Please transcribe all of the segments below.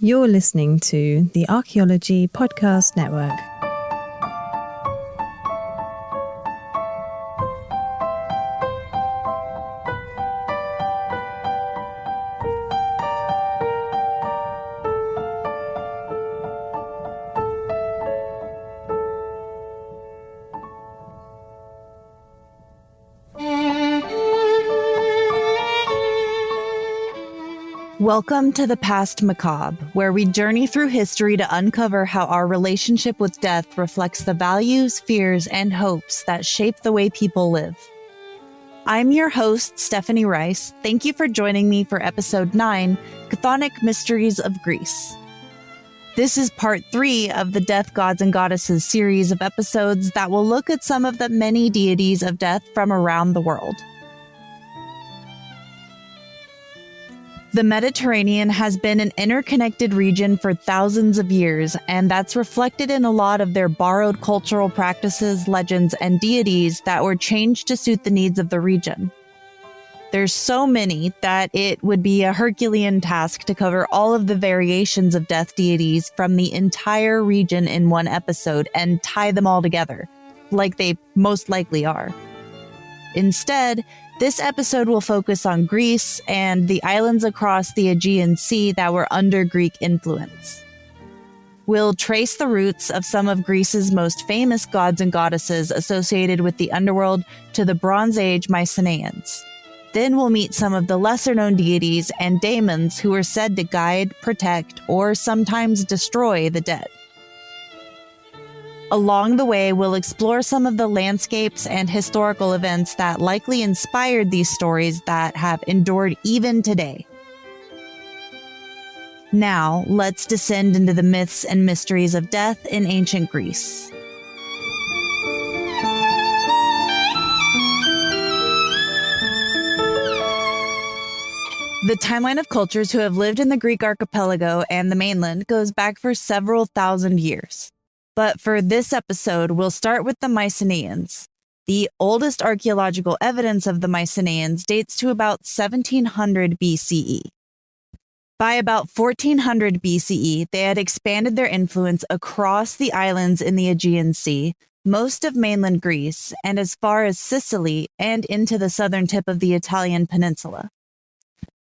You're listening to the Archaeology Podcast Network. Welcome to the Past Macabre, where we journey through history to uncover how our relationship with death reflects the values, fears, and hopes that shape the way people live. I'm your host, Stephanie Rice. Thank you for joining me for Episode 9, Chthonic Mysteries of Greece. This is part 3 of the Death Gods and Goddesses series of episodes that will look at some of the many deities of death from around the world. The Mediterranean has been an interconnected region for thousands of years, and that's reflected in a lot of their borrowed cultural practices, legends, and deities that were changed to suit the needs of the region. There's so many that it would be a Herculean task to cover all of the variations of death deities from the entire region in one episode and tie them all together, like they most likely are. Instead, this episode will focus on Greece and the islands across the Aegean Sea that were under Greek influence. We'll trace the roots of some of Greece's most famous gods and goddesses associated with the underworld to the Bronze Age Mycenaeans. Then we'll meet some of the lesser-known deities and daemons who are said to guide, protect, or sometimes destroy the dead. Along the way, we'll explore some of the landscapes and historical events that likely inspired these stories that have endured even today. Now, let's descend into the myths and mysteries of death in ancient Greece. The timeline of cultures who have lived in the Greek archipelago and the mainland goes back for several thousand years. But for this episode, we'll start with the Mycenaeans. The oldest archaeological evidence of the Mycenaeans dates to about 1700 BCE. By about 1400 BCE, they had expanded their influence across the islands in the Aegean Sea, most of mainland Greece, and as far as Sicily and into the southern tip of the Italian peninsula.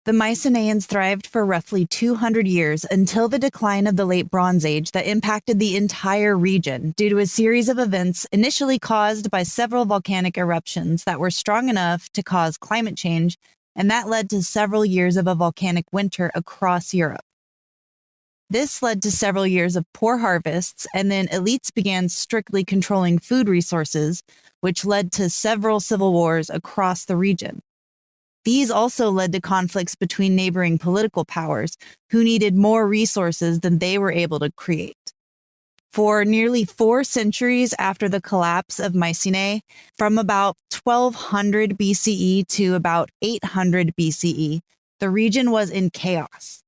The Mycenaeans thrived for roughly 200 years until the decline of the Late Bronze Age that impacted the entire region due to a series of events initially caused by several volcanic eruptions that were strong enough to cause climate change, and that led to several years of a volcanic winter across Europe. This led to several years of poor harvests, and then elites began strictly controlling food resources, which led to several civil wars across the region. These also led to conflicts between neighboring political powers who needed more resources than they were able to create. For nearly 4 centuries after the collapse of Mycenae, from about 1200 BCE to about 800 BCE, the region was in chaos.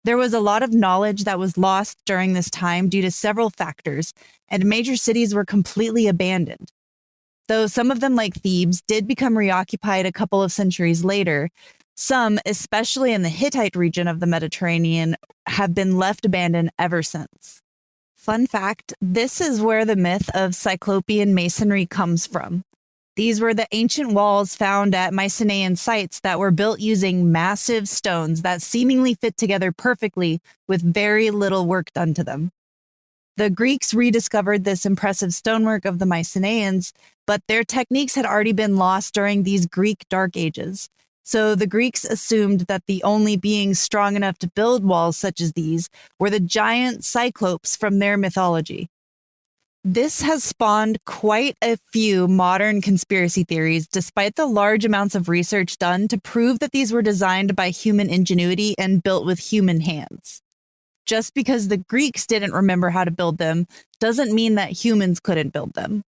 There was a lot of knowledge that was lost during this time due to several factors, and major cities were completely abandoned. Though some of them, like Thebes, did become reoccupied a couple of centuries later, some, especially in the Hittite region of the Mediterranean, have been left abandoned ever since. Fun fact, this is where the myth of Cyclopean masonry comes from. These were the ancient walls found at Mycenaean sites that were built using massive stones that seemingly fit together perfectly with very little work done to them. The Greeks rediscovered this impressive stonework of the Mycenaeans, but their techniques had already been lost during these Greek Dark Ages. So the Greeks assumed that the only beings strong enough to build walls such as these were the giant cyclopes from their mythology. This has spawned quite a few modern conspiracy theories, despite the large amounts of research done to prove that these were designed by human ingenuity and built with human hands. Just because the Greeks didn't remember how to build them doesn't mean that humans couldn't build them.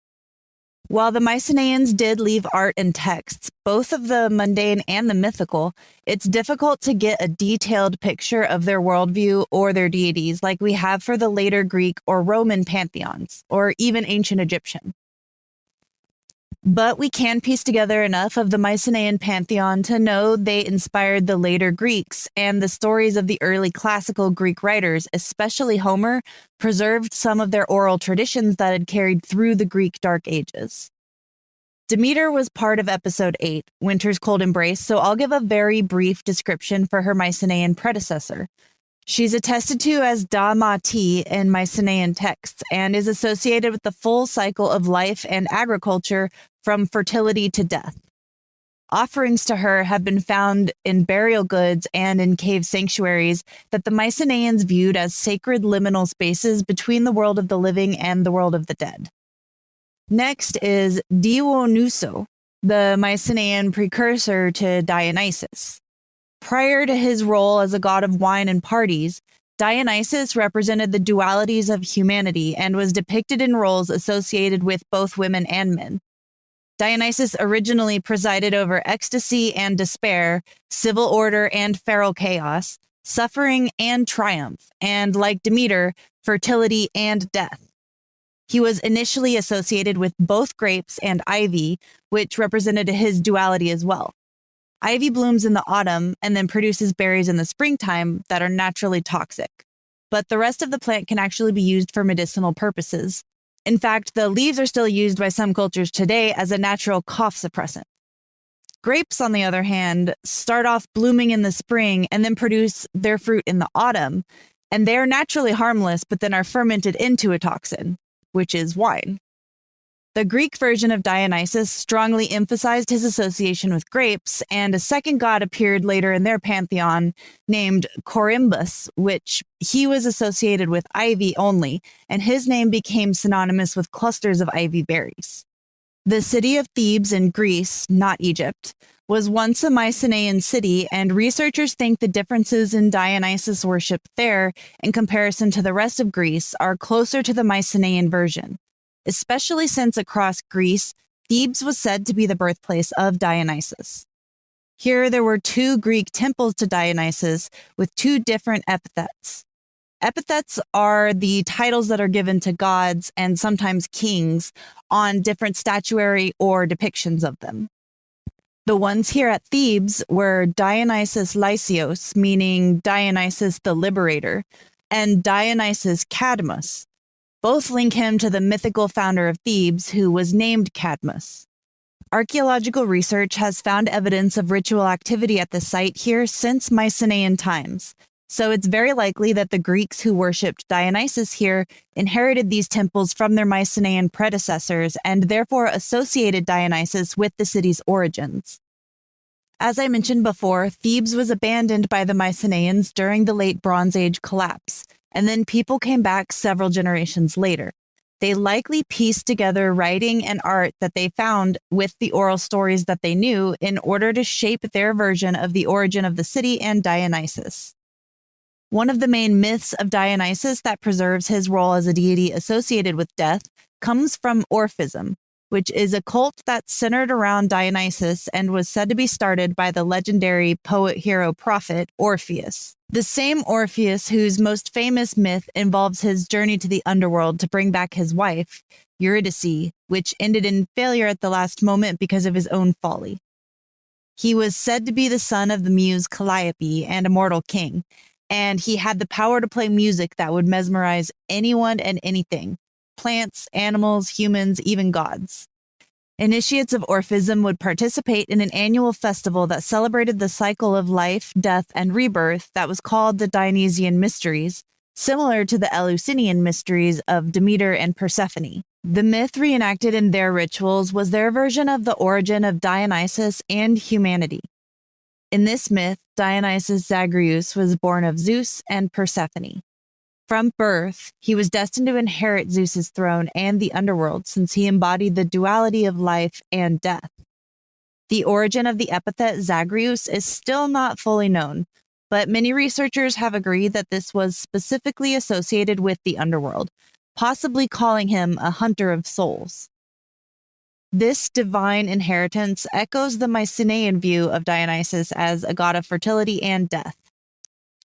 While the Mycenaeans did leave art and texts, both of the mundane and the mythical, it's difficult to get a detailed picture of their worldview or their deities like we have for the later Greek or Roman pantheons, or even ancient Egyptian. But we can piece together enough of the Mycenaean pantheon to know they inspired the later Greeks, and the stories of the early classical Greek writers, especially Homer, preserved some of their oral traditions that had carried through the Greek Dark Ages. Demeter was part of episode 8, Winter's Cold Embrace, so I'll give a very brief description for her Mycenaean predecessor. She's attested to as Da-Ma-Ti in Mycenaean texts and is associated with the full cycle of life and agriculture from fertility to death. Offerings to her have been found in burial goods and in cave sanctuaries that the Mycenaeans viewed as sacred liminal spaces between the world of the living and the world of the dead. Next is Dionysus, the Mycenaean precursor to Dionysus. Prior to his role as a god of wine and parties, Dionysus represented the dualities of humanity and was depicted in roles associated with both women and men. Dionysus originally presided over ecstasy and despair, civil order and feral chaos, suffering and triumph, and like Demeter, fertility and death. He was initially associated with both grapes and ivy, which represented his duality as well. Ivy blooms in the autumn and then produces berries in the springtime that are naturally toxic. But the rest of the plant can actually be used for medicinal purposes. In fact, the leaves are still used by some cultures today as a natural cough suppressant. Grapes, on the other hand, start off blooming in the spring and then produce their fruit in the autumn. And they are naturally harmless, but then are fermented into a toxin, which is wine. The Greek version of Dionysus strongly emphasized his association with grapes, and a second god appeared later in their pantheon named Corymbus, which he was associated with ivy only, and his name became synonymous with clusters of ivy berries. The city of Thebes in Greece, not Egypt, was once a Mycenaean city, and researchers think the differences in Dionysus worship there, in comparison to the rest of Greece, are closer to the Mycenaean version. Especially since across Greece, Thebes was said to be the birthplace of Dionysus. Here, there were 2 Greek temples to Dionysus with 2 different epithets. Epithets are the titles that are given to gods and sometimes kings on different statuary or depictions of them. The ones here at Thebes were Dionysus Lysios, meaning Dionysus the Liberator, and Dionysus Cadmus. Both link him to the mythical founder of Thebes, who was named Cadmus. Archaeological research has found evidence of ritual activity at the site here since Mycenaean times, so it's very likely that the Greeks who worshipped Dionysus here inherited these temples from their Mycenaean predecessors and therefore associated Dionysus with the city's origins. As I mentioned before, Thebes was abandoned by the Mycenaeans during the Late Bronze Age collapse, and then people came back several generations later. They likely pieced together writing and art that they found with the oral stories that they knew in order to shape their version of the origin of the city and Dionysus. One of the main myths of Dionysus that preserves his role as a deity associated with death comes from Orphism, which is a cult that's centered around Dionysus and was said to be started by the legendary poet, hero, prophet Orpheus. The same Orpheus whose most famous myth involves his journey to the underworld to bring back his wife, Eurydice, which ended in failure at the last moment because of his own folly. He was said to be the son of the muse Calliope and a mortal king, and he had the power to play music that would mesmerize anyone and anything. Plants, animals, humans, even gods. Initiates of Orphism would participate in an annual festival that celebrated the cycle of life, death, and rebirth that was called the Dionysian Mysteries, similar to the Eleusinian Mysteries of Demeter and Persephone. The myth reenacted in their rituals was their version of the origin of Dionysus and humanity. In this myth, Dionysus Zagreus was born of Zeus and Persephone. From birth, he was destined to inherit Zeus's throne and the underworld since he embodied the duality of life and death. The origin of the epithet Zagreus is still not fully known, but many researchers have agreed that this was specifically associated with the underworld, possibly calling him a hunter of souls. This divine inheritance echoes the Mycenaean view of Dionysus as a god of fertility and death.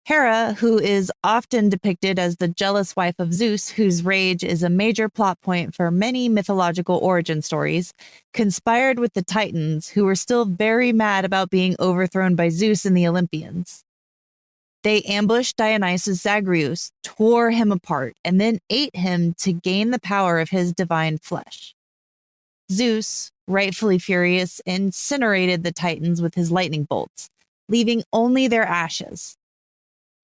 Hera, who is often depicted as the jealous wife of Zeus, whose rage is a major plot point for many mythological origin stories, conspired with the Titans, who were still very mad about being overthrown by Zeus and the Olympians. They ambushed Dionysus Zagreus, tore him apart, and then ate him to gain the power of his divine flesh. Zeus, rightfully furious, incinerated the Titans with his lightning bolts, leaving only their ashes.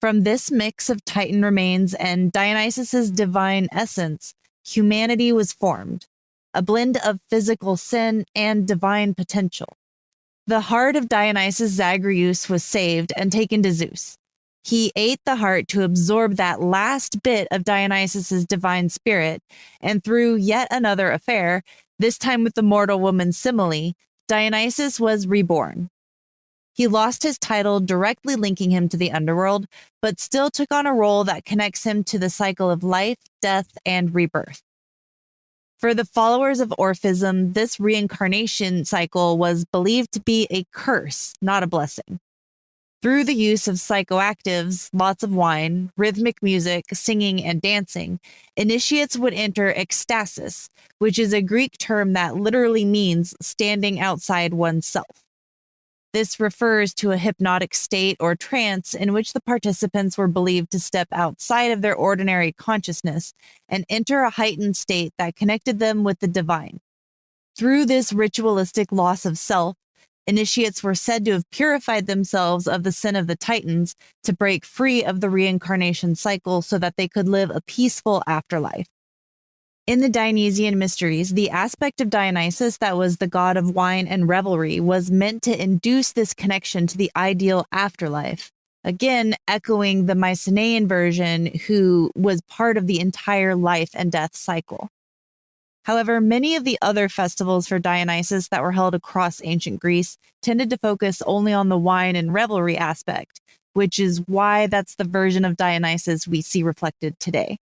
From this mix of Titan remains and Dionysus's divine essence, humanity was formed, a blend of physical sin and divine potential. The heart of Dionysus Zagreus was saved and taken to Zeus. He ate the heart to absorb that last bit of Dionysus's divine spirit, and through yet another affair, this time with the mortal woman Semele, Dionysus was reborn. He lost his title, directly linking him to the underworld, but still took on a role that connects him to the cycle of life, death, and rebirth. For the followers of Orphism, this reincarnation cycle was believed to be a curse, not a blessing. Through the use of psychoactives, lots of wine, rhythmic music, singing, and dancing, initiates would enter ecstasis, which is a Greek term that literally means standing outside oneself. This refers to a hypnotic state or trance in which the participants were believed to step outside of their ordinary consciousness and enter a heightened state that connected them with the divine. Through this ritualistic loss of self, initiates were said to have purified themselves of the sin of the Titans to break free of the reincarnation cycle so that they could live a peaceful afterlife. In the Dionysian mysteries, the aspect of Dionysus that was the god of wine and revelry was meant to induce this connection to the ideal afterlife, again echoing the Mycenaean version, who was part of the entire life and death cycle. However, many of the other festivals for Dionysus that were held across ancient Greece tended to focus only on the wine and revelry aspect, which is why that's the version of Dionysus we see reflected today.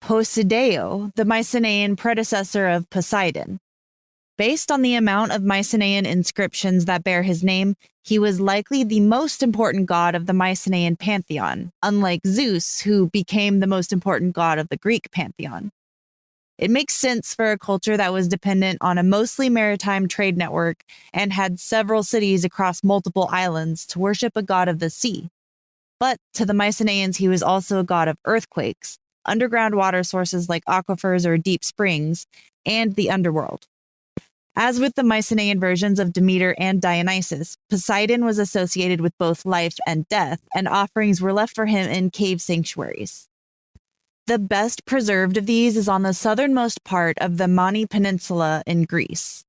Poseidon, the Mycenaean predecessor of Poseidon. Based on the amount of Mycenaean inscriptions that bear his name, he was likely the most important god of the Mycenaean pantheon, unlike Zeus, who became the most important god of the Greek pantheon. It makes sense for a culture that was dependent on a mostly maritime trade network and had several cities across multiple islands to worship a god of the sea. But to the Mycenaeans, he was also a god of earthquakes, underground water sources like aquifers or deep springs, and the underworld. As with the Mycenaean versions of Demeter and Dionysus, Poseidon was associated with both life and death, and offerings were left for him in cave sanctuaries. The best preserved of these is on the southernmost part of the Mani Peninsula in Greece.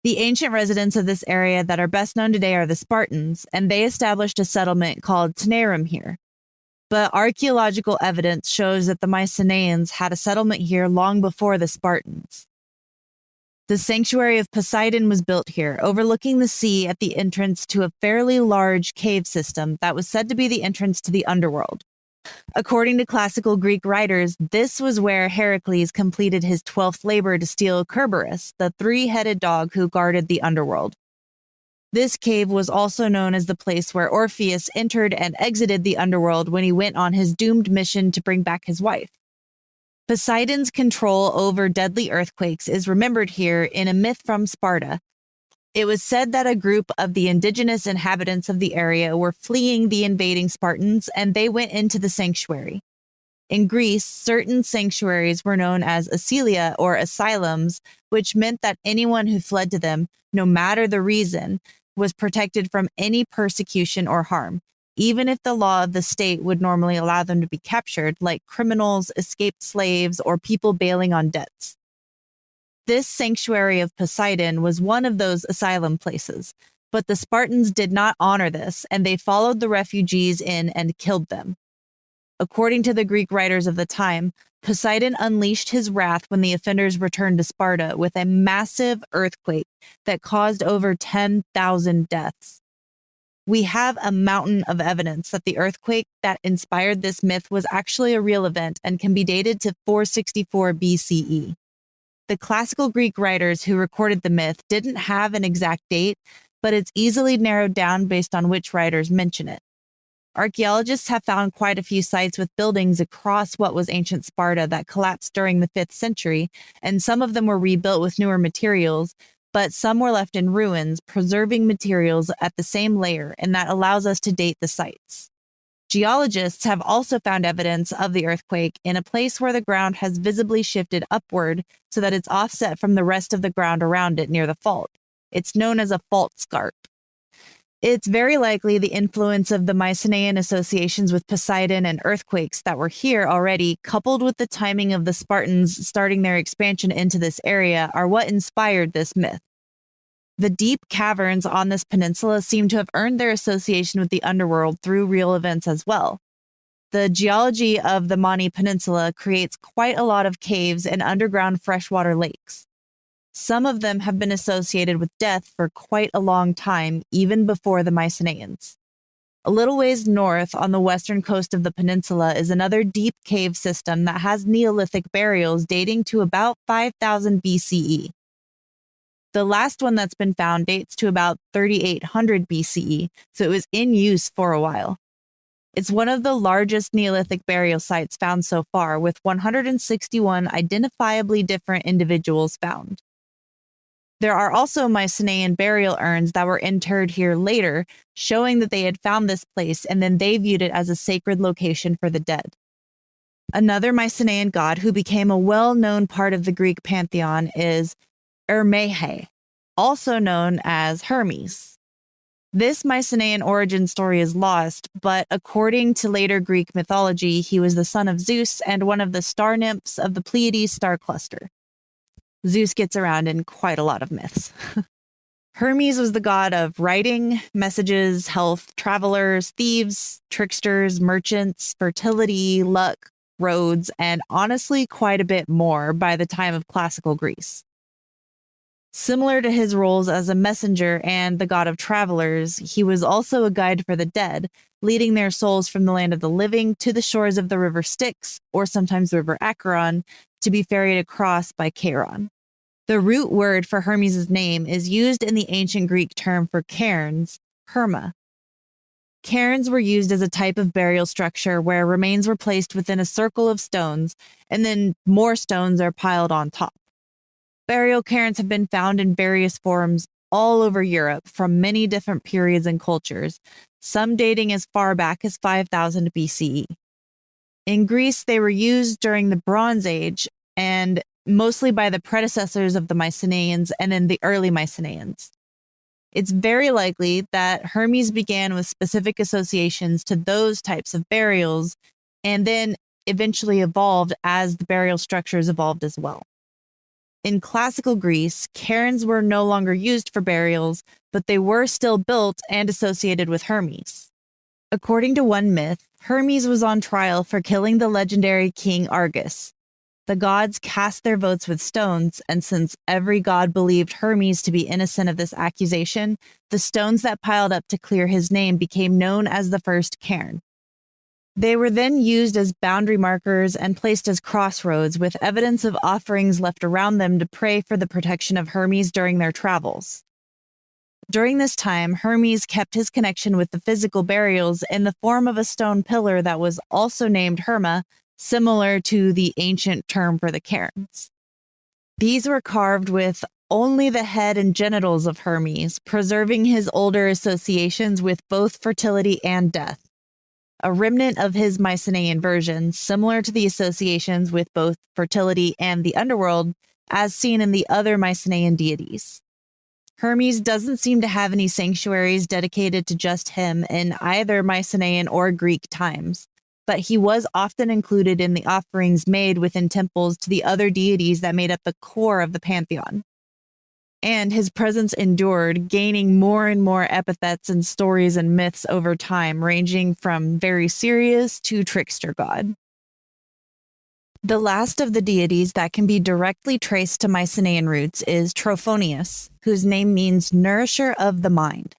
The ancient residents of this area that are best known today are the Spartans, and they established a settlement called Taenarum here. But archaeological evidence shows that the Mycenaeans had a settlement here long before the Spartans. The Sanctuary of Poseidon was built here, overlooking the sea at the entrance to a fairly large cave system that was said to be the entrance to the underworld. According to classical Greek writers, this was where Heracles completed his 12th labor to steal Cerberus, the three-headed dog who guarded the underworld. This cave was also known as the place where Orpheus entered and exited the underworld when he went on his doomed mission to bring back his wife. Poseidon's control over deadly earthquakes is remembered here in a myth from Sparta. It was said that a group of the indigenous inhabitants of the area were fleeing the invading Spartans, and they went into the sanctuary. In Greece, certain sanctuaries were known as asilia or asylums, which meant that anyone who fled to them, no matter the reason, was protected from any persecution or harm, even if the law of the state would normally allow them to be captured, like criminals, escaped slaves, or people bailing on debts. This sanctuary of Poseidon was one of those asylum places, but the Spartans did not honor this, and they followed the refugees in and killed them. According to the Greek writers of the time, Poseidon unleashed his wrath when the offenders returned to Sparta with a massive earthquake that caused over 10,000 deaths. We have a mountain of evidence that the earthquake that inspired this myth was actually a real event and can be dated to 464 BCE. The classical Greek writers who recorded the myth didn't have an exact date, but it's easily narrowed down based on which writers mention it. Archaeologists have found quite a few sites with buildings across what was ancient Sparta that collapsed during the 5th century, and some of them were rebuilt with newer materials, but some were left in ruins, preserving materials at the same layer, and that allows us to date the sites. Geologists have also found evidence of the earthquake in a place where the ground has visibly shifted upward so that it's offset from the rest of the ground around it near the fault. It's known as a fault scarp. It's very likely the influence of the Mycenaean associations with Poseidon and earthquakes that were here already, coupled with the timing of the Spartans starting their expansion into this area, are what inspired this myth. The deep caverns on this peninsula seem to have earned their association with the underworld through real events as well. The geology of the Mani Peninsula creates quite a lot of caves and underground freshwater lakes. Some of them have been associated with death for quite a long time, even before the Mycenaeans. A little ways north on the western coast of the peninsula is another deep cave system that has Neolithic burials dating to about 5000 BCE. The last one that's been found dates to about 3800 BCE, so it was in use for a while. It's one of the largest Neolithic burial sites found so far, with 161 identifiably different individuals found. There are also Mycenaean burial urns that were interred here later, showing that they had found this place and then they viewed it as a sacred location for the dead. Another Mycenaean god who became a well-known part of the Greek pantheon is Hermes, also known as Hermes. This Mycenaean origin story is lost, but according to later Greek mythology, he was the son of Zeus and one of the star nymphs of the Pleiades star cluster. Zeus gets around in quite a lot of myths. Hermes was the god of writing, messages, health, travelers, thieves, tricksters, merchants, fertility, luck, roads, and honestly quite a bit more by the time of classical Greece. Similar to his roles as a messenger and the god of travelers, he was also a guide for the dead, leading their souls from the land of the living to the shores of the river Styx, or sometimes the river Acheron, to be ferried across by Charon. The root word for Hermes' name is used in the ancient Greek term for cairns, herma. Cairns were used as a type of burial structure where remains were placed within a circle of stones, and then more stones are piled on top. Burial cairns have been found in various forms all over Europe from many different periods and cultures, some dating as far back as 5000 BCE. In Greece, they were used during the Bronze Age and mostly by the predecessors of the Mycenaeans and then the early Mycenaeans. It's very likely that Hermes began with specific associations to those types of burials and then eventually evolved as the burial structures evolved as well. In classical Greece, cairns were no longer used for burials, but they were still built and associated with Hermes. According to one myth, Hermes was on trial for killing the legendary king Argus. The gods cast their votes with stones, and since every god believed Hermes to be innocent of this accusation, the stones that piled up to clear his name became known as the first cairn. They were then used as boundary markers and placed as crossroads, with evidence of offerings left around them to pray for the protection of Hermes during their travels. During this time, Hermes kept his connection with the physical burials in the form of a stone pillar that was also named Herma, similar to the ancient term for the cairns. These were carved with only the head and genitals of Hermes, preserving his older associations with both fertility and death. A remnant of his Mycenaean version, similar to the associations with both fertility and the underworld, as seen in the other Mycenaean deities. Hermes doesn't seem to have any sanctuaries dedicated to just him in either Mycenaean or Greek times, but he was often included in the offerings made within temples to the other deities that made up the core of the pantheon. And his presence endured, gaining more and more epithets and stories and myths over time, ranging from very serious to trickster god. The last of the deities that can be directly traced to Mycenaean roots is Trophonius, whose name means nourisher of the mind.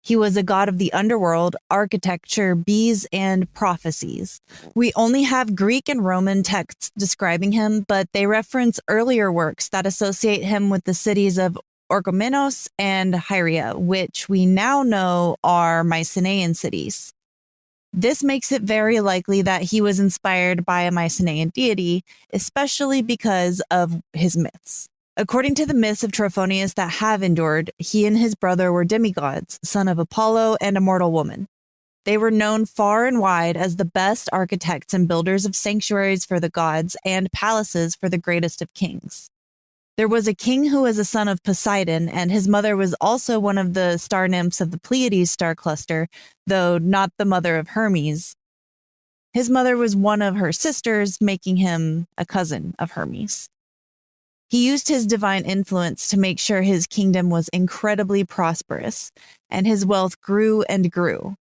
He was a god of the underworld, architecture, bees, and prophecies. We only have Greek and Roman texts describing him, but they reference earlier works that associate him with the cities of Orchomenos and Hieria, which we now know are Mycenaean cities. This makes it very likely that he was inspired by a Mycenaean deity, especially because of his myths. According to the myths of Trophonius that have endured, he and his brother were demigods, son of Apollo and a mortal woman. They were known far and wide as the best architects and builders of sanctuaries for the gods and palaces for the greatest of kings. There was a king who was a son of Poseidon, and his mother was also one of the star nymphs of the Pleiades star cluster, though not the mother of Hermes. His mother was one of her sisters, making him a cousin of Hermes. He used his divine influence to make sure his kingdom was incredibly prosperous, and his wealth grew and grew.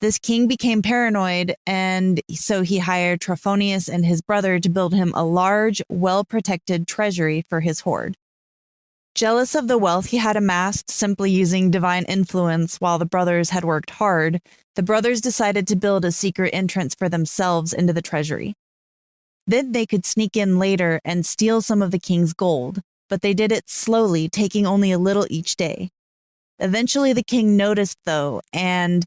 This king became paranoid, and so he hired Trophonius and his brother to build him a large, well-protected treasury for his hoard. Jealous of the wealth he had amassed simply using divine influence while the brothers had worked hard, the brothers decided to build a secret entrance for themselves into the treasury. Then they could sneak in later and steal some of the king's gold, but they did it slowly, taking only a little each day. Eventually the king noticed, though, and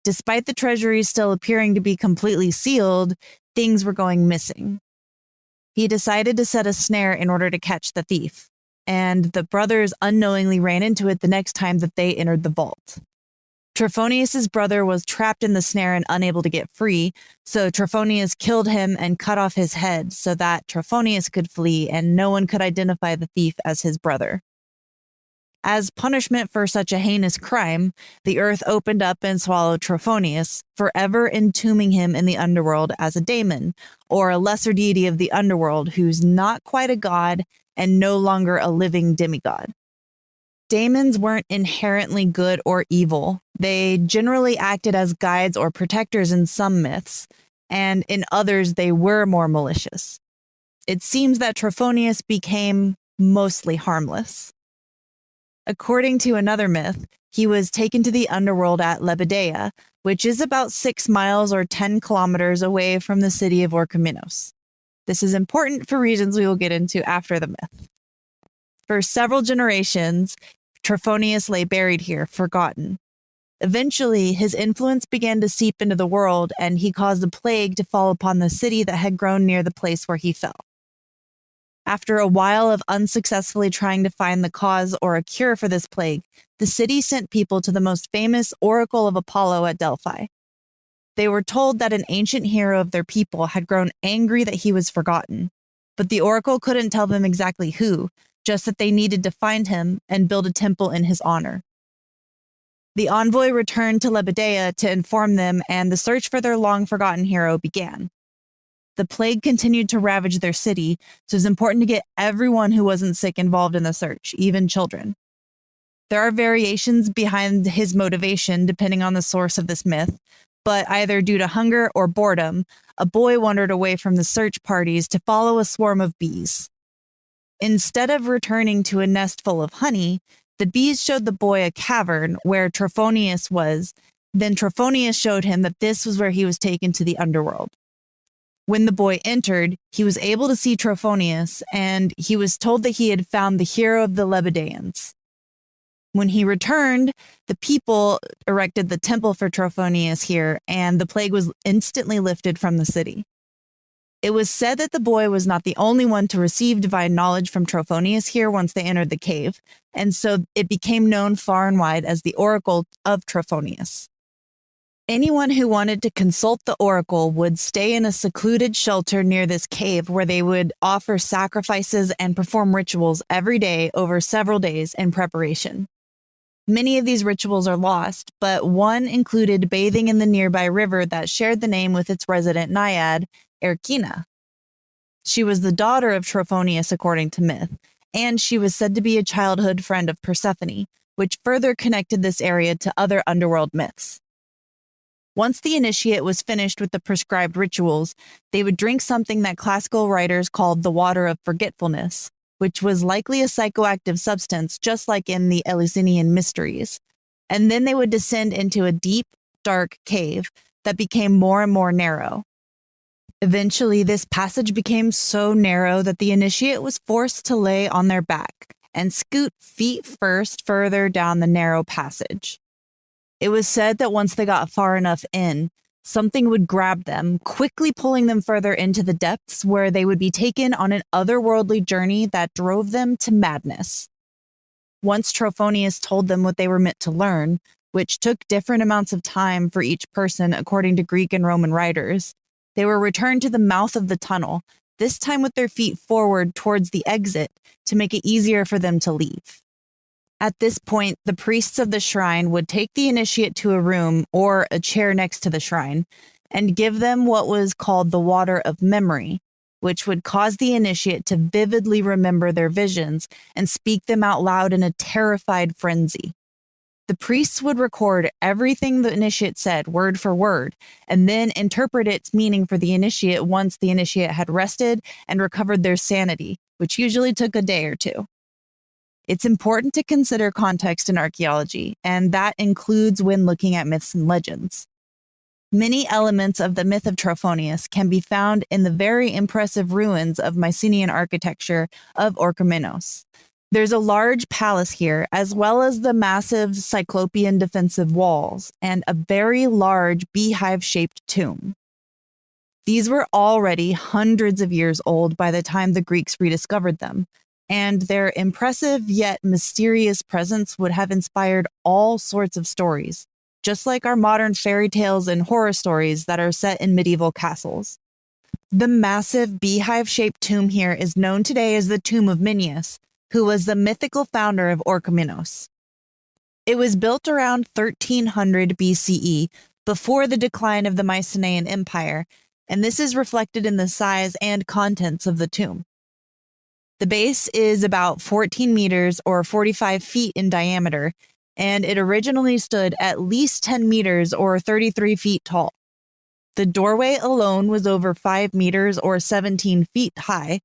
despite the treasury still appearing to be completely sealed, things were going missing. He decided to set a snare in order to catch the thief, and the brothers unknowingly ran into it the next time that they entered the vault. Trophonius's brother was trapped in the snare and unable to get free, so Trophonius killed him and cut off his head so that Trophonius could flee and no one could identify the thief as his brother. As punishment for such a heinous crime, the earth opened up and swallowed Trophonius, forever entombing him in the underworld as a daemon, or a lesser deity of the underworld who's not quite a god and no longer a living demigod. Daemons weren't inherently good or evil. They generally acted as guides or protectors in some myths, and in others they were more malicious. It seems that Trophonius became mostly harmless. According to another myth, he was taken to the underworld at Lebedea, which is about 6 miles or 10 kilometers away from the city of Orchomenos. This is important for reasons we will get into after the myth. For several generations, Trophonius lay buried here, forgotten. Eventually, his influence began to seep into the world, and he caused a plague to fall upon the city that had grown near the place where he fell. After a while of unsuccessfully trying to find the cause or a cure for this plague, the city sent people to the most famous oracle of Apollo at Delphi. They were told that an ancient hero of their people had grown angry that he was forgotten, but the oracle couldn't tell them exactly who, just that they needed to find him and build a temple in his honor. The envoy returned to Lebedea to inform them, and the search for their long-forgotten hero began. The plague continued to ravage their city, so it's important to get everyone who wasn't sick involved in the search, even children. There are variations behind his motivation depending on the source of this myth, but either due to hunger or boredom, a boy wandered away from the search parties to follow a swarm of bees. Instead of returning to a nest full of honey, the bees showed the boy a cavern where Trophonius was. Then Trophonius showed him that this was where he was taken to the underworld. When the boy entered, he was able to see Trophonius, and he was told that he had found the hero of the Lebedeans. When he returned, the people erected the temple for Trophonius here, and the plague was instantly lifted from the city. It was said that the boy was not the only one to receive divine knowledge from Trophonius here once they entered the cave, and so it became known far and wide as the Oracle of Trophonius. Anyone who wanted to consult the oracle would stay in a secluded shelter near this cave where they would offer sacrifices and perform rituals every day over several days in preparation. Many of these rituals are lost, but one included bathing in the nearby river that shared the name with its resident naiad, Erkina. She was the daughter of Trophonius according to myth, and she was said to be a childhood friend of Persephone, which further connected this area to other underworld myths. Once the initiate was finished with the prescribed rituals, they would drink something that classical writers called the water of forgetfulness, which was likely a psychoactive substance just like in the Eleusinian mysteries. And then they would descend into a deep, dark cave that became more and more narrow. Eventually, this passage became so narrow that the initiate was forced to lay on their back and scoot feet first further down the narrow passage. It was said that once they got far enough in, something would grab them, quickly pulling them further into the depths where they would be taken on an otherworldly journey that drove them to madness. Once Trophonius told them what they were meant to learn, which took different amounts of time for each person according to Greek and Roman writers, they were returned to the mouth of the tunnel, this time with their feet forward towards the exit to make it easier for them to leave. At this point, the priests of the shrine would take the initiate to a room or a chair next to the shrine and give them what was called the water of memory, which would cause the initiate to vividly remember their visions and speak them out loud in a terrified frenzy. The priests would record everything the initiate said, word for word, and then interpret its meaning for the initiate once the initiate had rested and recovered their sanity, which usually took a day or two. It's important to consider context in archaeology, and that includes when looking at myths and legends. Many elements of the myth of Trophonius can be found in the very impressive ruins of Mycenaean architecture of Orchomenos. There's a large palace here, as well as the massive cyclopean defensive walls, and a very large beehive-shaped tomb. These were already hundreds of years old by the time the Greeks rediscovered them, and their impressive yet mysterious presence would have inspired all sorts of stories, just like our modern fairy tales and horror stories that are set in medieval castles. The massive beehive-shaped tomb here is known today as the Tomb of Minyas, who was the mythical founder of Orchomenos. It was built around 1300 BCE, before the decline of the Mycenaean Empire, and this is reflected in the size and contents of the tomb. The base is about 14 meters or 45 feet in diameter, and it originally stood at least 10 meters or 33 feet tall. The doorway alone was over 5 meters or 17 feet high,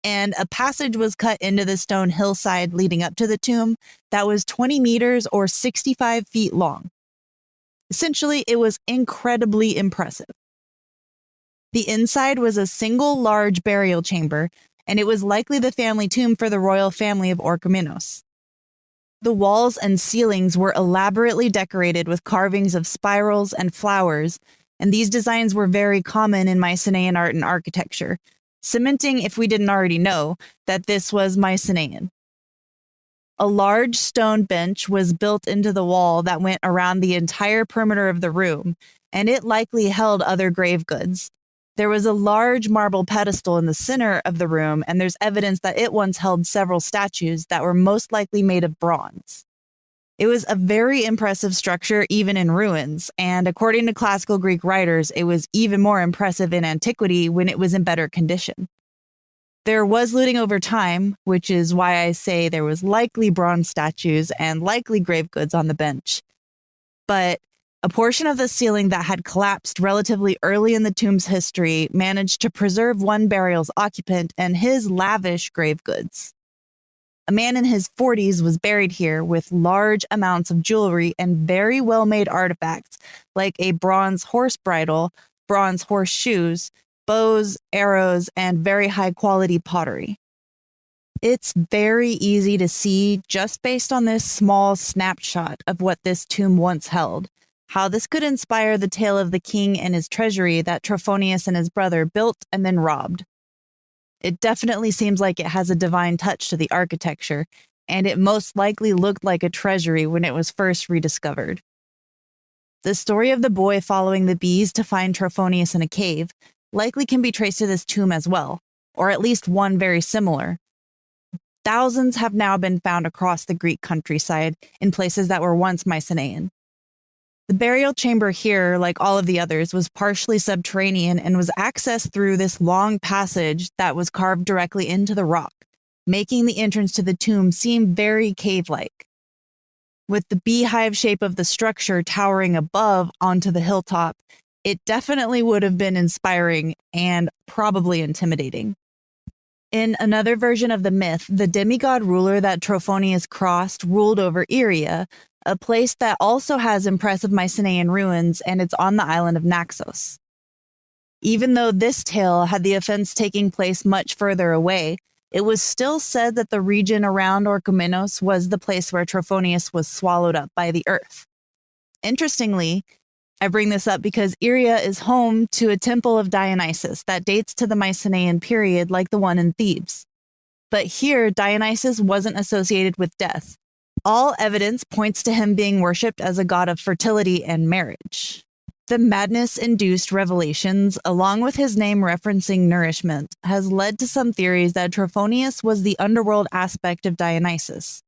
and a passage was cut into the stone hillside leading up to the tomb that was 20 meters or 65 feet long. Essentially, it was incredibly impressive. The inside was a single large burial chamber, and it was likely the family tomb for the royal family of Orchomenos. The walls and ceilings were elaborately decorated with carvings of spirals and flowers, and these designs were very common in Mycenaean art and architecture, cementing, if we didn't already know, that this was Mycenaean. A large stone bench was built into the wall that went around the entire perimeter of the room, and it likely held other grave goods. There was a large marble pedestal in the center of the room, and there's evidence that it once held several statues that were most likely made of bronze. It was a very impressive structure even in ruins, and according to classical Greek writers, it was even more impressive in antiquity when it was in better condition. There was looting over time, which is why I say there was likely bronze statues and likely grave goods on the bench. But a portion of the ceiling that had collapsed relatively early in the tomb's history managed to preserve one burial's occupant and his lavish grave goods. A man in his 40s was buried here with large amounts of jewelry and very well-made artifacts like a bronze horse bridle, bronze horse shoes, bows, arrows, and very high-quality pottery. It's very easy to see, just based on this small snapshot of what this tomb once held, how this could inspire the tale of the king and his treasury that Trophonius and his brother built and then robbed. It definitely seems like it has a divine touch to the architecture, and it most likely looked like a treasury when it was first rediscovered. The story of the boy following the bees to find Trophonius in a cave likely can be traced to this tomb as well, or at least one very similar. Thousands have now been found across the Greek countryside in places that were once Mycenaean. The burial chamber here, like all of the others, was partially subterranean and was accessed through this long passage that was carved directly into the rock, making the entrance to the tomb seem very cave-like. With the beehive shape of the structure towering above onto the hilltop, it definitely would have been inspiring and probably intimidating. In another version of the myth, the demigod ruler that Trophonius crossed ruled over Iria, a place that also has impressive Mycenaean ruins, and it's on the island of Naxos. Even though this tale had the events taking place much further away, it was still said that the region around Orchomenos was the place where Trophonius was swallowed up by the earth. Interestingly, I bring this up because Iria is home to a temple of Dionysus that dates to the Mycenaean period, like the one in Thebes. But here, Dionysus wasn't associated with death. All evidence points to him being worshipped as a god of fertility and marriage. The madness-induced revelations, along with his name referencing nourishment, has led to some theories that Trophonius was the underworld aspect of Dionysus.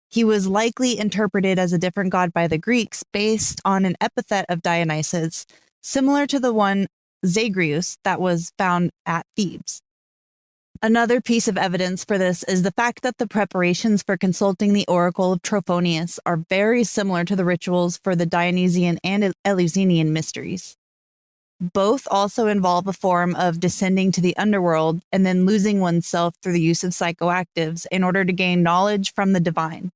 He was likely interpreted as a different god by the Greeks based on an epithet of Dionysus, similar to the one Zagreus that was found at Thebes. Another piece of evidence for this is the fact that the preparations for consulting the oracle of Trophonius are very similar to the rituals for the Dionysian and Eleusinian mysteries. Both also involve a form of descending to the underworld and then losing oneself through the use of psychoactives in order to gain knowledge from the divine.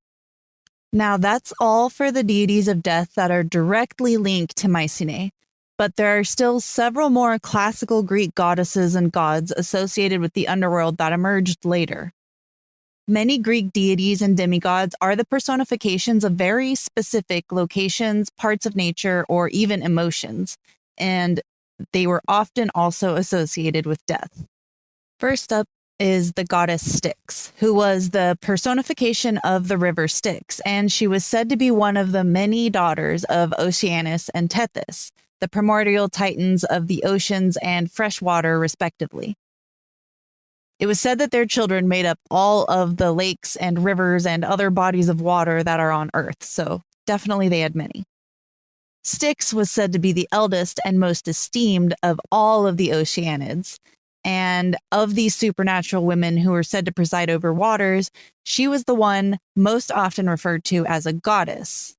Now, that's all for the deities of death that are directly linked to Mycenae, but there are still several more classical Greek goddesses and gods associated with the underworld that emerged later. Many Greek deities and demigods are the personifications of very specific locations, parts of nature, or even emotions, and they were often also associated with death. First up is the goddess Styx, who was the personification of the river Styx, and she was said to be one of the many daughters of Oceanus and Tethys, the primordial titans of the oceans and freshwater, respectively. It was said that their children made up all of the lakes and rivers and other bodies of water that are on Earth, so definitely they had many. Styx was said to be the eldest and most esteemed of all of the Oceanids, and of these supernatural women who were said to preside over waters, she was the one most often referred to as a goddess.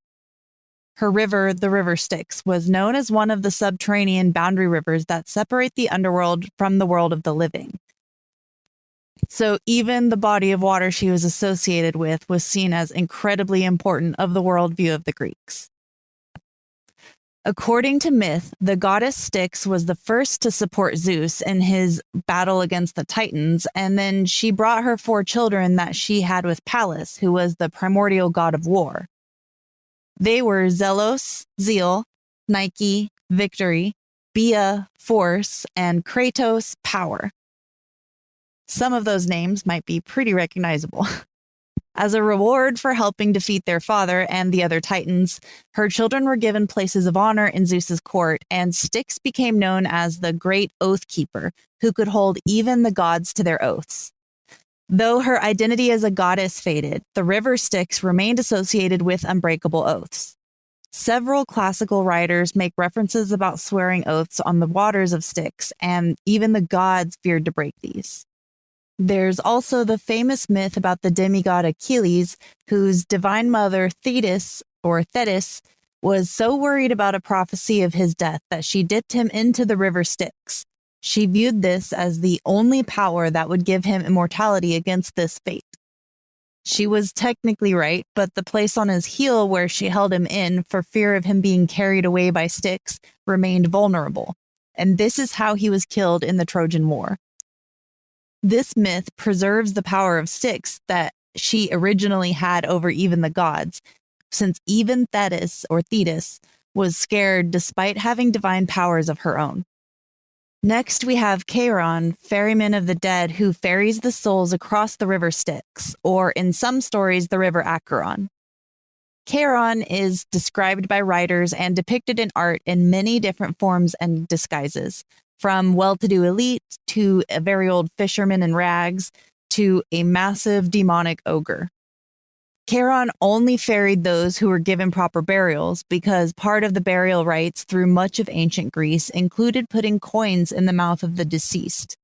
Her river, the river Styx, was known as one of the subterranean boundary rivers that separate the underworld from the world of the living. So even the body of water she was associated with was seen as incredibly important of the worldview of the Greeks. According to myth, the goddess Styx was the first to support Zeus in his battle against the Titans, and then she brought her 4 children that she had with Pallas, who was the primordial god of war. They were Zelos, zeal, Nike, victory, Bia, force, and Kratos, power. Some of those names might be pretty recognizable. As a reward for helping defeat their father and the other Titans, her children were given places of honor in Zeus's court, and Styx became known as the Great Oath Keeper, who could hold even the gods to their oaths. Though her identity as a goddess faded, the river Styx remained associated with unbreakable oaths. Several classical writers make references about swearing oaths on the waters of Styx, and even the gods feared to break these. There's also the famous myth about the demigod Achilles, whose divine mother Thetis, or Thetis, was so worried about a prophecy of his death that she dipped him into the river Styx. She viewed this as the only power that would give him immortality against this fate. She was technically right, but the place on his heel where she held him in for fear of him being carried away by Styx remained vulnerable, and this is how he was killed in the Trojan War. This myth preserves the power of Styx that she originally had over even the gods, since even Thetis was scared despite having divine powers of her own. Next, we have Charon, ferryman of the dead, who ferries the souls across the river Styx, or in some stories, the river Acheron. Charon is described by writers and depicted in art in many different forms and disguises, from well-to-do elite to a very old fisherman in rags to a massive demonic ogre. Charon only ferried those who were given proper burials because part of the burial rites through much of ancient Greece included putting coins in the mouth of the deceased.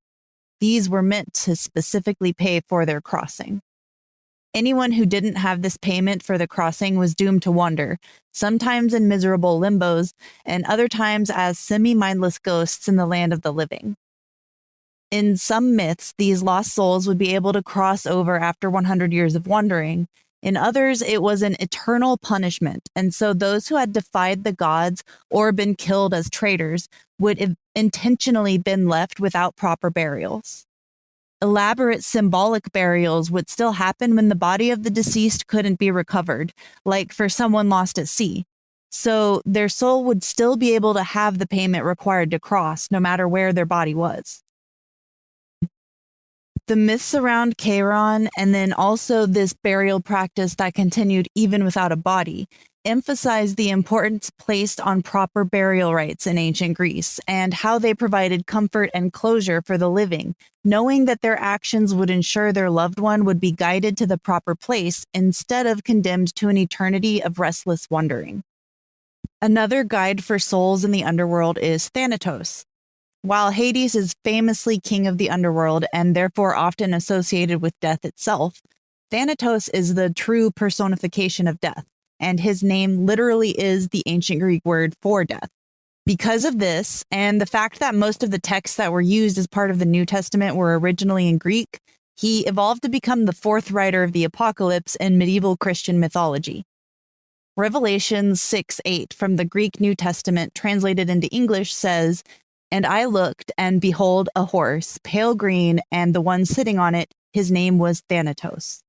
These were meant to specifically pay for their crossing. Anyone who didn't have this payment for the crossing was doomed to wander, sometimes in miserable limbos, and other times as semi-mindless ghosts in the land of the living. In some myths, these lost souls would be able to cross over after 100 years of wandering. In others, it was an eternal punishment, and so those who had defied the gods or been killed as traitors would have intentionally been left without proper burials. Elaborate symbolic burials would still happen when the body of the deceased couldn't be recovered, like for someone lost at sea. So their soul would still be able to have the payment required to cross, no matter where their body was. The myths around Cheiron, and then also this burial practice that continued even without a body, emphasize the importance placed on proper burial rites in ancient Greece and how they provided comfort and closure for the living, knowing that their actions would ensure their loved one would be guided to the proper place instead of condemned to an eternity of restless wandering. Another guide for souls in the underworld is Thanatos. While Hades is famously king of the underworld and therefore often associated with death itself, Thanatos is the true personification of death, and his name literally is the ancient Greek word for death. Because of this, and the fact that most of the texts that were used as part of the New Testament were originally in Greek, he evolved to become the fourth writer of the Apocalypse in medieval Christian mythology. Revelation 6:8 from the Greek New Testament translated into English says, "And I looked, and behold, a horse, pale green, and the one sitting on it, his name was Thanatos."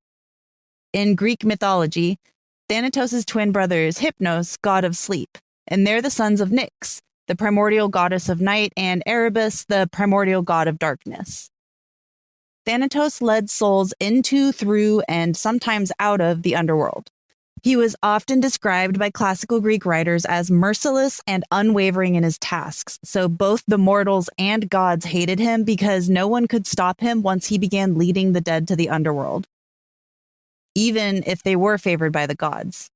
In Greek mythology, Thanatos' twin brother is Hypnos, god of sleep, and they're the sons of Nyx, the primordial goddess of night, and Erebus, the primordial god of darkness. Thanatos led souls into, through, and sometimes out of the underworld. He was often described by classical Greek writers as merciless and unwavering in his tasks, so both the mortals and gods hated him because no one could stop him once he began leading the dead to the underworld, even if they were favored by the gods.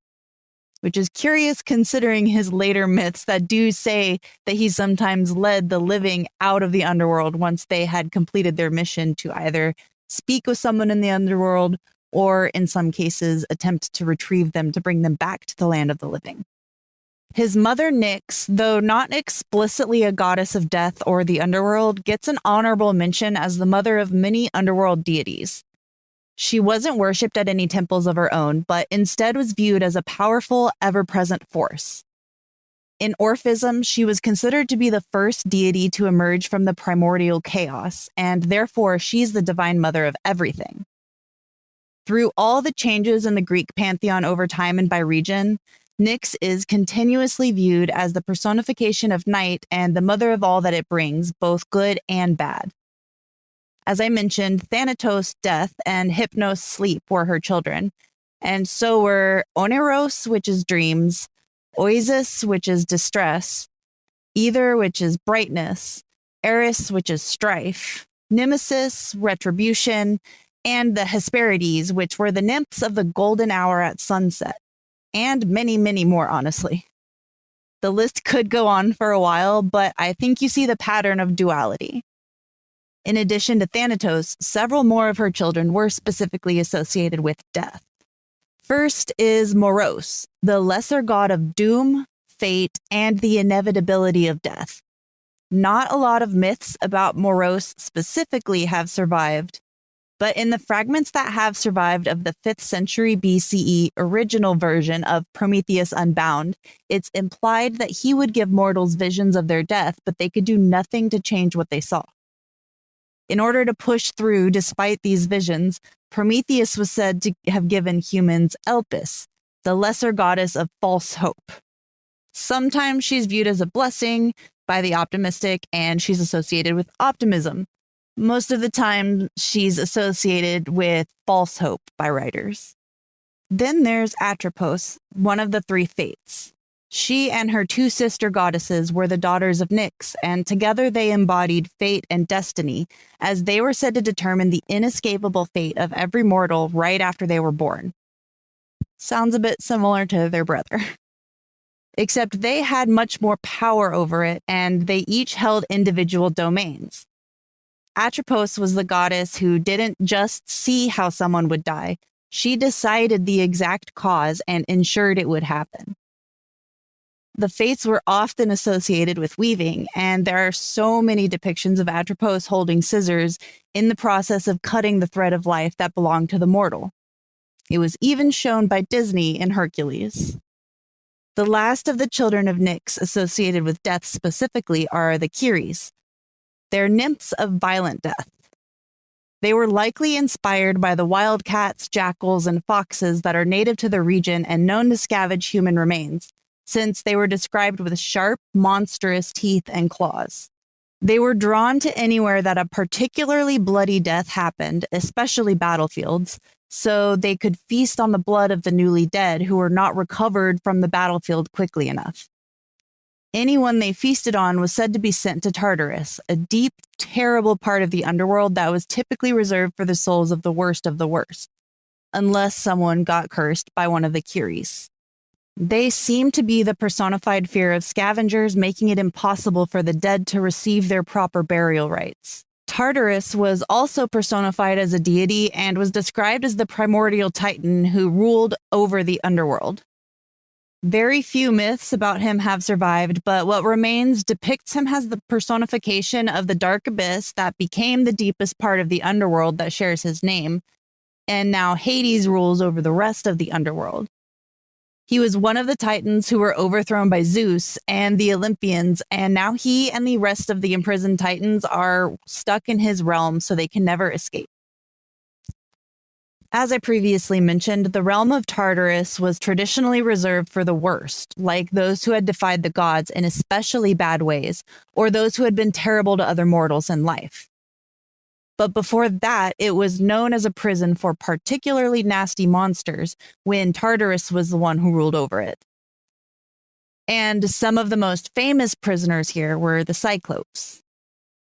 Which is curious considering his later myths that do say that he sometimes led the living out of the underworld once they had completed their mission to either speak with someone in the underworld or in some cases attempt to retrieve them to bring them back to the land of the living. His mother Nyx, though not explicitly a goddess of death or the underworld, gets an honorable mention as the mother of many underworld deities. She wasn't worshipped at any temples of her own, but instead was viewed as a powerful, ever-present force. In Orphism, she was considered to be the first deity to emerge from the primordial chaos, and therefore she's the divine mother of everything. Through all the changes in the Greek pantheon over time and by region, Nyx is continuously viewed as the personification of night and the mother of all that it brings, both good and bad. As I mentioned, Thanatos, death, and Hypnos, sleep, were her children, and so were Oneros, which is dreams, Oisis, which is distress, Ether, which is brightness, Eris, which is strife, Nemesis, retribution, and the Hesperides, which were the nymphs of the golden hour at sunset, and many, many more, honestly. The list could go on for a while, but I think you see the pattern of duality. In addition to Thanatos, several more of her children were specifically associated with death. First is Moros, the lesser god of doom, fate, and the inevitability of death. Not a lot of myths about Moros specifically have survived, but in the fragments that have survived of the 5th century BCE original version of Prometheus Unbound, it's implied that he would give mortals visions of their death, but they could do nothing to change what they saw. In order to push through despite these visions, Prometheus was said to have given humans Elpis, the lesser goddess of false hope. Sometimes she's viewed as a blessing by the optimistic, and she's associated with optimism. Most of the time, she's associated with false hope by writers. Then there's Atropos, one of the 3 fates. She and her 2 sister goddesses were the daughters of Nyx, and together they embodied fate and destiny, as they were said to determine the inescapable fate of every mortal right after they were born. Sounds a bit similar to their brother. Except they had much more power over it, and they each held individual domains. Atropos was the goddess who didn't just see how someone would die. She decided the exact cause and ensured it would happen. The fates were often associated with weaving, and there are so many depictions of Atropos holding scissors in the process of cutting the thread of life that belonged to the mortal. It was even shown by Disney in Hercules. The last of the children of Nyx associated with death specifically are the Kyries. They're nymphs of violent death. They were likely inspired by the wildcats, jackals, and foxes that are native to the region and known to scavenge human remains, since they were described with sharp, monstrous teeth and claws. They were drawn to anywhere that a particularly bloody death happened, especially battlefields, so they could feast on the blood of the newly dead who were not recovered from the battlefield quickly enough. Anyone they feasted on was said to be sent to Tartarus, a deep, terrible part of the underworld that was typically reserved for the souls of the worst, unless someone got cursed by one of the Curies. They seem to be the personified fear of scavengers, making it impossible for the dead to receive their proper burial rites. Tartarus was also personified as a deity and was described as the primordial titan who ruled over the underworld. Very few myths about him have survived, but what remains depicts him as the personification of the dark abyss that became the deepest part of the underworld that shares his name, and now Hades rules over the rest of the underworld. He was one of the Titans who were overthrown by Zeus and the Olympians, and now he and the rest of the imprisoned Titans are stuck in his realm, so they can never escape. As I previously mentioned, the realm of Tartarus was traditionally reserved for the worst, like those who had defied the gods in especially bad ways, or those who had been terrible to other mortals in life. But before that, it was known as a prison for particularly nasty monsters when Tartarus was the one who ruled over it. And some of the most famous prisoners here were the Cyclopes.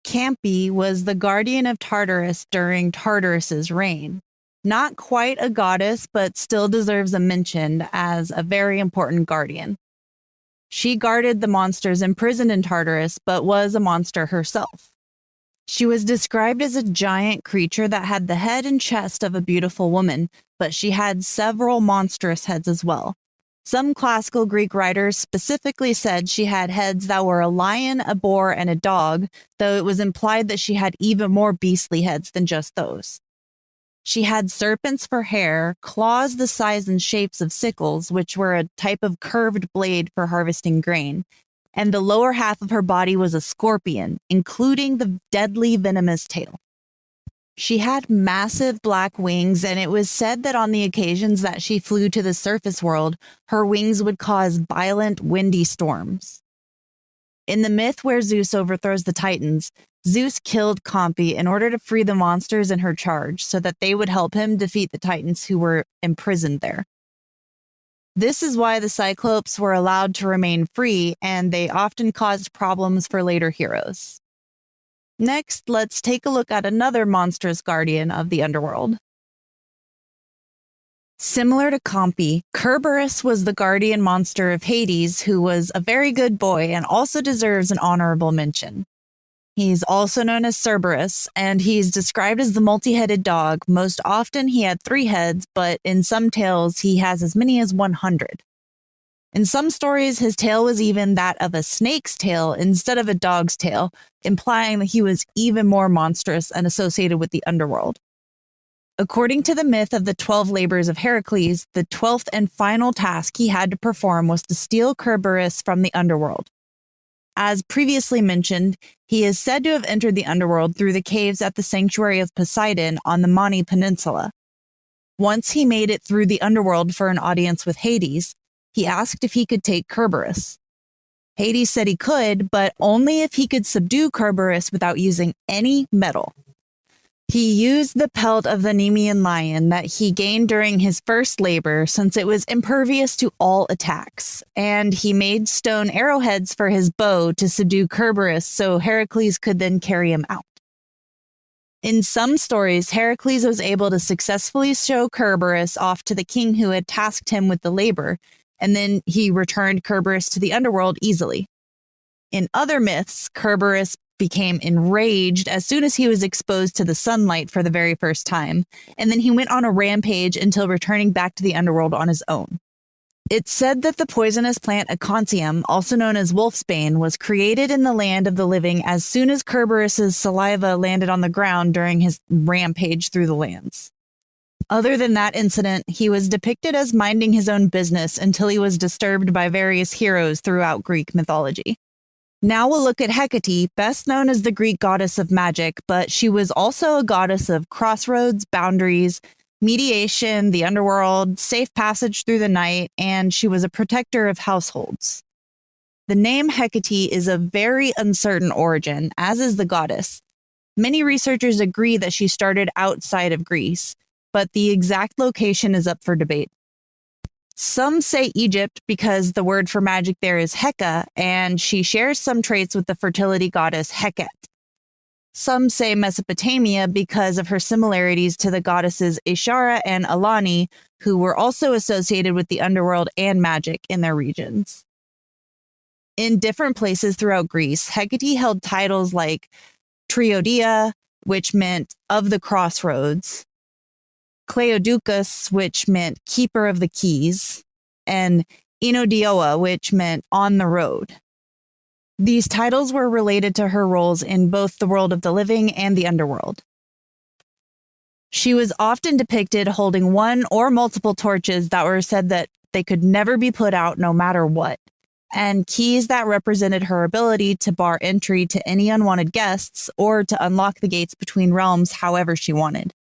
Campi was the guardian of Tartarus during Tartarus's reign. Not quite a goddess, but still deserves a mention as a very important guardian. She guarded the monsters imprisoned in Tartarus, but was a monster herself. She was described as a giant creature that had the head and chest of a beautiful woman, but she had several monstrous heads as well. Some classical Greek writers specifically said she had heads that were a lion, a boar, and a dog, though it was implied that she had even more beastly heads than just those. She had serpents for hair, claws the size and shapes of sickles, which were a type of curved blade for harvesting grain, and the lower half of her body was a scorpion, including the deadly venomous tail. She had massive black wings, and it was said that on the occasions that she flew to the surface world, her wings would cause violent, windy storms. In the myth where Zeus overthrows the Titans, Zeus killed Campi in order to free the monsters in her charge so that they would help him defeat the Titans who were imprisoned there. This is why the Cyclopes were allowed to remain free, and they often caused problems for later heroes. Next, let's take a look at another monstrous guardian of the underworld. Similar to Campi, Cerberus was the guardian monster of Hades, who was a very good boy and also deserves an honorable mention. He's also known as Cerberus, and he's described as the multi-headed dog. Most often he had 3 heads, but in some tales he has as many as 100. In some stories, his tail was even that of a snake's tail instead of a dog's tail, implying that he was even more monstrous and associated with the underworld. According to the myth of the 12 labors of Heracles, the 12th and final task he had to perform was to steal Cerberus from the underworld. As previously mentioned, he is said to have entered the underworld through the caves at the Sanctuary of Poseidon on the Mani Peninsula. Once he made it through the underworld for an audience with Hades, he asked if he could take Cerberus. Hades said he could, but only if he could subdue Cerberus without using any metal. He used the pelt of the Nemean lion that he gained during his first labor, since it was impervious to all attacks, and he made stone arrowheads for his bow to subdue Cerberus so Heracles could then carry him out. In some stories, Heracles was able to successfully show Cerberus off to the king who had tasked him with the labor, and then he returned Cerberus to the underworld easily. In other myths, Cerberus became enraged as soon as he was exposed to the sunlight for the very first time, and then he went on a rampage until returning back to the underworld on his own. It's said that the poisonous plant Acontium, also known as wolfsbane, was created in the land of the living as soon as Cerberus's saliva landed on the ground during his rampage through the lands. Other than that incident, he was depicted as minding his own business until he was disturbed by various heroes throughout Greek mythology. Now we'll look at Hecate, best known as the Greek goddess of magic, but she was also a goddess of crossroads, boundaries, mediation, the underworld, safe passage through the night, and she was a protector of households. The name Hecate is of very uncertain origin, as is the goddess. Many researchers agree that she started outside of Greece, but the exact location is up for debate. Some say Egypt because the word for magic there is Heka, and she shares some traits with the fertility goddess Heket. Some say Mesopotamia because of her similarities to the goddesses Ishara and Alani, who were also associated with the underworld and magic in their regions. In different places throughout Greece, Hecate held titles like Triodia, which meant of the crossroads, Cleoducus, which meant keeper of the keys, and Inodioa, which meant on the road. These titles were related to her roles in both the world of the living and the underworld. She was often depicted holding one or multiple torches that were said that they could never be put out no matter what, and keys that represented her ability to bar entry to any unwanted guests or to unlock the gates between realms however she wanted.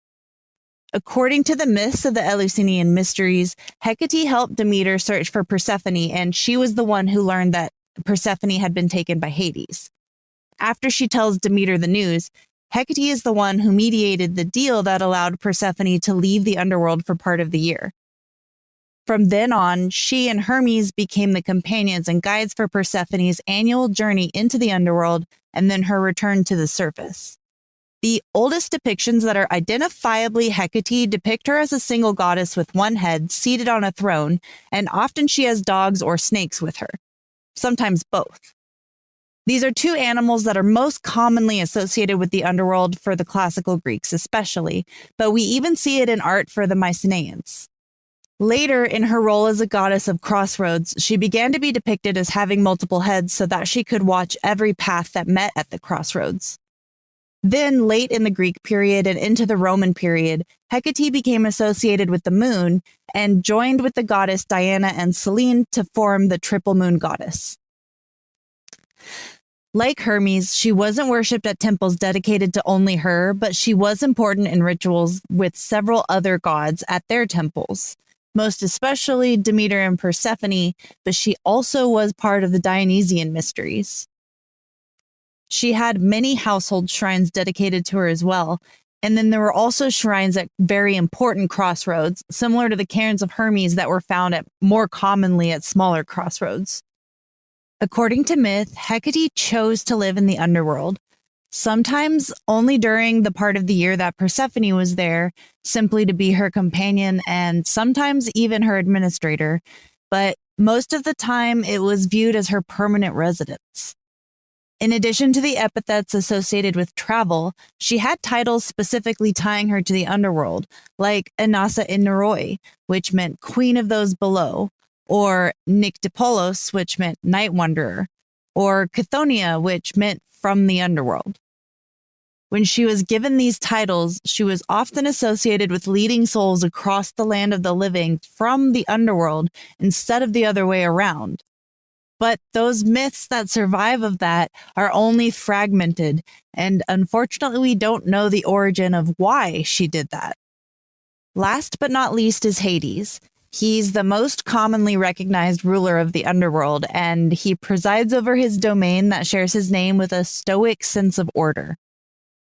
According to the myths of the Eleusinian mysteries, Hecate helped Demeter search for Persephone, and she was the one who learned that Persephone had been taken by Hades. After she tells Demeter the news, Hecate is the one who mediated the deal that allowed Persephone to leave the underworld for part of the year. From then on, she and Hermes became the companions and guides for Persephone's annual journey into the underworld and then her return to the surface. The oldest depictions that are identifiably Hecate depict her as a single goddess with one head seated on a throne, and often she has dogs or snakes with her, sometimes both. These are two animals that are most commonly associated with the underworld for the classical Greeks especially, but we even see it in art for the Mycenaeans. Later, in her role as a goddess of crossroads, she began to be depicted as having multiple heads so that she could watch every path that met at the crossroads. Then, late in the Greek period and into the Roman period, Hecate became associated with the moon and joined with the goddess Diana and Selene to form the triple moon goddess. Like Hermes, she wasn't worshipped at temples dedicated to only her, but she was important in rituals with several other gods at their temples, most especially Demeter and Persephone, but she also was part of the Dionysian mysteries. She had many household shrines dedicated to her as well, and then there were also shrines at very important crossroads, similar to the cairns of Hermes that were found more commonly at smaller crossroads. According to myth, Hecate chose to live in the underworld, sometimes only during the part of the year that Persephone was there, simply to be her companion and sometimes even her administrator, but most of the time it was viewed as her permanent residence. In addition to the epithets associated with travel, she had titles specifically tying her to the underworld, like Anasa in Noroi, which meant Queen of those below, or Nyctipolos, which meant Night Wanderer, or Chthonia, which meant from the underworld. When she was given these titles, she was often associated with leading souls across the land of the living from the underworld instead of the other way around. But those myths that survive of that are only fragmented, and unfortunately we don't know the origin of why she did that. Last but not least is Hades. He's the most commonly recognized ruler of the underworld, and he presides over his domain that shares his name with a stoic sense of order.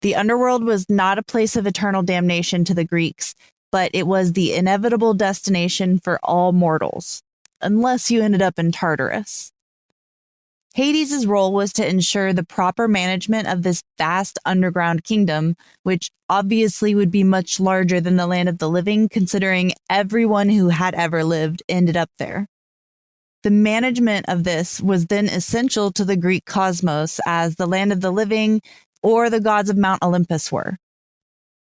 The underworld was not a place of eternal damnation to the Greeks, but it was the inevitable destination for all mortals, unless you ended up in Tartarus. Hades' role was to ensure the proper management of this vast underground kingdom, which obviously would be much larger than the land of the living, considering everyone who had ever lived ended up there. The management of this was then essential to the Greek cosmos, as the land of the living or the gods of Mount Olympus were.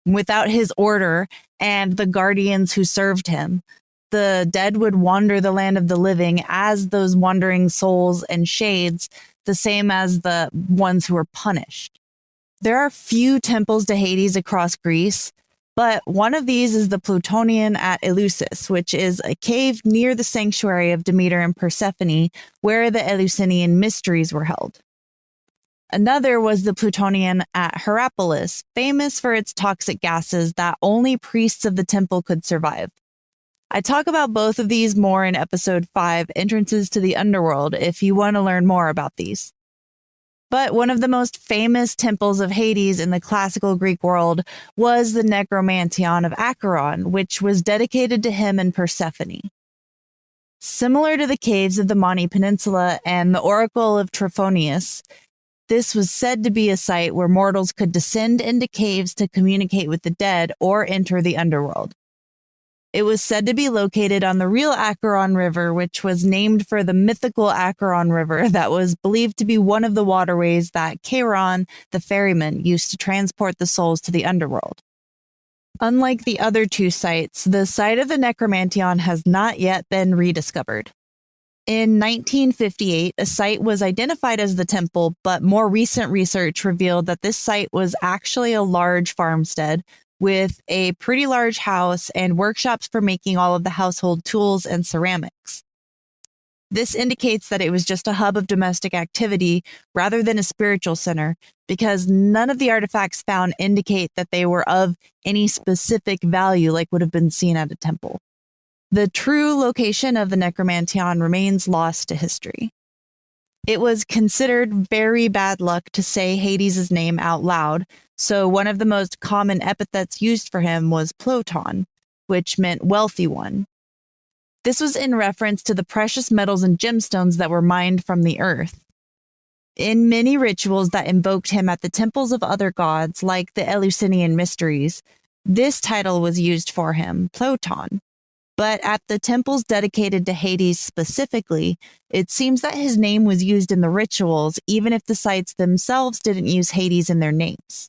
Without his order and the guardians who served him, the dead would wander the land of the living as those wandering souls and shades, the same as the ones who were punished. There are few temples to Hades across Greece, but one of these is the Plutonian at Eleusis, which is a cave near the Sanctuary of Demeter and Persephone, where the Eleusinian mysteries were held. Another was the Plutonian at Hierapolis, famous for its toxic gases that only priests of the temple could survive. I talk about both of these more in episode 5, Entrances to the Underworld, if you want to learn more about these. But one of the most famous temples of Hades in the classical Greek world was the Necromantion of Acheron, which was dedicated to him and Persephone. Similar to the caves of the Mani Peninsula and the Oracle of Trophonius, this was said to be a site where mortals could descend into caves to communicate with the dead or enter the underworld. It was said to be located on the real Acheron River, which was named for the mythical Acheron River that was believed to be one of the waterways that Charon, the ferryman, used to transport the souls to the underworld. Unlike the other two sites, the site of the Necromantion has not yet been rediscovered. In 1958, a site was identified as the temple, but more recent research revealed that this site was actually a large farmstead with a pretty large house and workshops for making all of the household tools and ceramics. This indicates that it was just a hub of domestic activity rather than a spiritual center, because none of the artifacts found indicate that they were of any specific value like would have been seen at a temple. The true location of the Necromantion remains lost to history. It was considered very bad luck to say Hades' name out loud, so one of the most common epithets used for him was Ploton, which meant wealthy one. This was in reference to the precious metals and gemstones that were mined from the earth. In many rituals that invoked him at the temples of other gods, like the Eleusinian mysteries, this title was used for him, Ploton. But at the temples dedicated to Hades specifically, it seems that his name was used in the rituals, even if the sites themselves didn't use Hades in their names.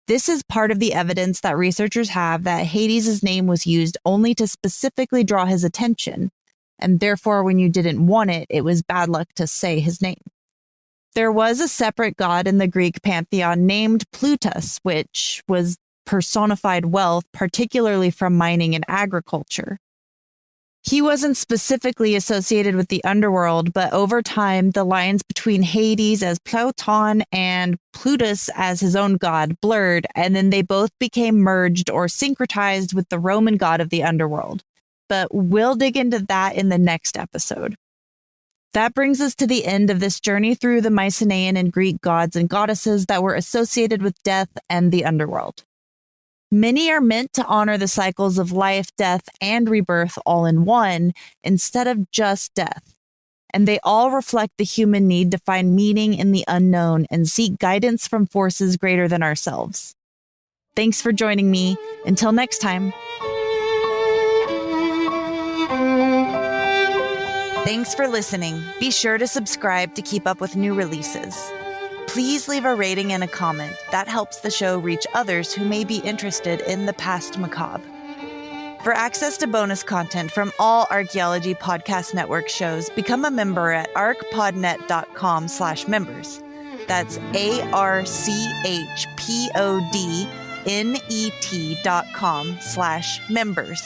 This is part of the evidence that researchers have that Hades' name was used only to specifically draw his attention, and therefore when you didn't want it, it was bad luck to say his name. There was a separate god in the Greek pantheon named Plutus, which was personified wealth, particularly from mining and agriculture. He wasn't specifically associated with the underworld, but over time, the lines between Hades as Ploton and Plutus as his own god blurred, and then they both became merged or syncretized with the Roman god of the underworld. But we'll dig into that in the next episode. That brings us to the end of this journey through the Mycenaean and Greek gods and goddesses that were associated with death and the underworld. Many are meant to honor the cycles of life, death, and rebirth all in one, instead of just death. And they all reflect the human need to find meaning in the unknown and seek guidance from forces greater than ourselves. Thanks for joining me. Until next time. Thanks for listening. Be sure to subscribe to keep up with new releases. Please leave a rating and a comment. That helps the show reach others who may be interested in the past macabre. For access to bonus content from all Archaeology Podcast Network shows, become a member at archpodnet.com/members. That's archpodnet.com/members.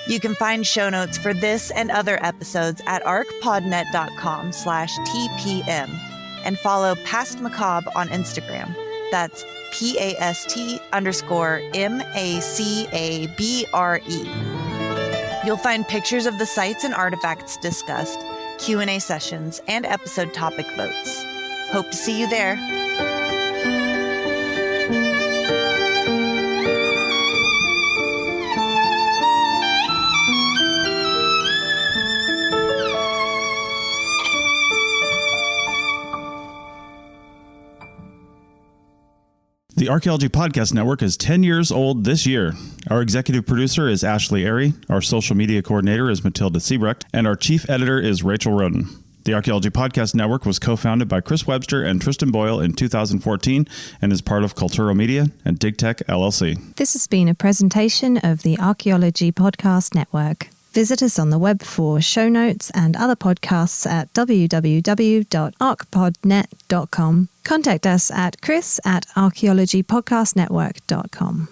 You can find show notes for this and other episodes at archpodnet.com/TPM. And follow Past Macabre on Instagram. That's PAST_MACABRE. You'll find pictures of the sites and artifacts discussed, Q&A sessions, and episode topic votes. Hope to see you there. The Archaeology Podcast Network is 10 years old this year. Our executive producer is Ashley Airy, our social media coordinator is Matilda Siebrecht, and our chief editor is Rachel Roden. The Archaeology Podcast Network was co-founded by Chris Webster and Tristan Boyle in 2014 and is part of Cultural Media and DigTech LLC. This has been a presentation of the Archaeology Podcast Network. Visit us on the web for show notes and other podcasts at www.archpodnet.com. Contact us at chris@archaeologypodcastnetwork.com.